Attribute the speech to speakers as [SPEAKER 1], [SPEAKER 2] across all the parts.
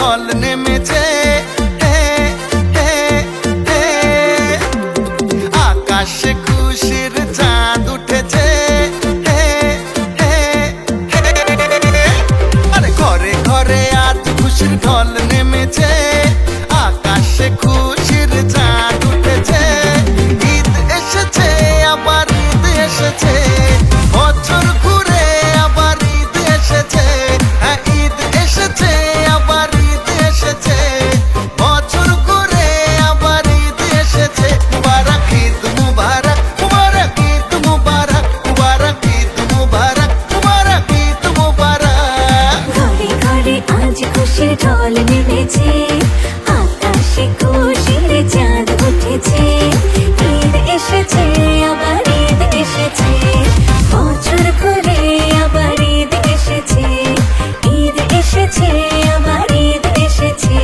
[SPEAKER 1] ঢল নেমেছে, আকাশে খুশির চাঁদ উঠেছে, আরে ঘরে ঘরে আজ খুশির ঢল নেমেছে, আকাশে খুশির চাঁদ উঠেছে। ঈদ এসেছে আবার ঈদ এসেছে, বছর ঘুরে আবার ঈদ এসেছে, হ্যাঁ ঈদ এসেছে আবার ঈদ এসেছে, বছর ঘুরে আবার ঈদ এসেছে। মুবারক ঈদ মুবারক, মুবারক ঈদ মুবারক, মুবারক ঈদ মুবারক, মুবারক ঈদ মুবারক।
[SPEAKER 2] ঘরে ঘরে আজ খুশির ঢল নেমেছে, আকাশে খুশির চাঁদ উঠেছে। ঈদ এসেছে আবার ঈদ এসেছে, বছর ঘুরে আবার ঈদ এসেছে। ঈদ এসেছে আবার ঈদ এসেছে,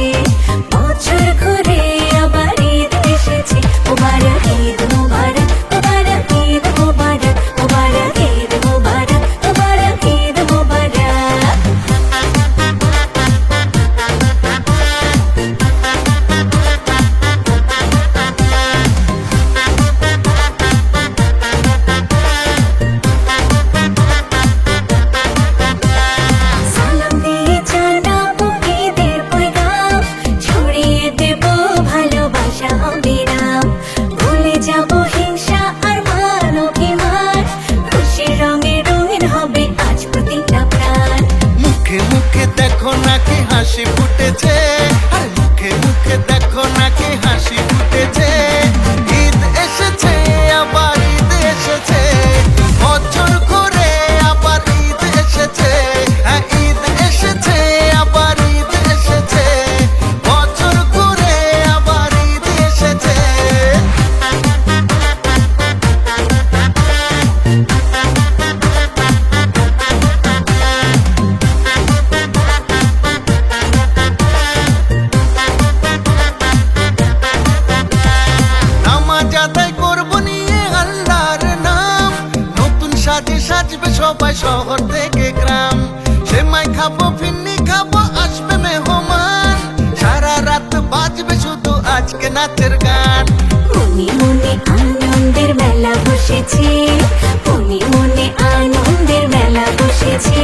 [SPEAKER 2] বছর ঘুরে আবার ঈদ এসেছে। মুবারক ঈদ মুবারক, মুবারক ঈদ মুবারক, মুবারক ঈদ মুবারক, মুবারক ঈদ মুবারক। সালাম দিয়ে জানাবো ঈদের পয়গাম, ছড়িয়ে দেবো ভালোবাসা অবিরাম। ভুলে যাবো হিংসা আর মান অভিমান, খুশির রঙে রঙিন হবে আজ প্রতিটা প্রাণ।
[SPEAKER 1] মুখে মুখে দেখো নাকি হাসি ফুটেছে, আর মুখে মুখে দেখো নাকি হাসি ফুটেছে। ঈদ এসেছে আবার ঈদ এসেছে, বছর ঘুরে আবার ঈদ এসেছে, হ্যাঁ ঈদ এসেছে আবার ঈদ এসেছে, বছর ঘুরে আবার ঈদ এসেছে। নামাজ আদায় করবো নিয়ে আল্লাহর নাম, নতুন সাজে সাজবে সবাই শহর থেকে গ্রাম। সেমাই খাবো ফিন্নি খাবো আসবে মেহমান, সারা রাত বাজবে শুধু আজকে নাচের গান।
[SPEAKER 2] মনে মনে আনন্দের মেলা বসেছে, মনে মনে আনন্দের মেলা বসেছে।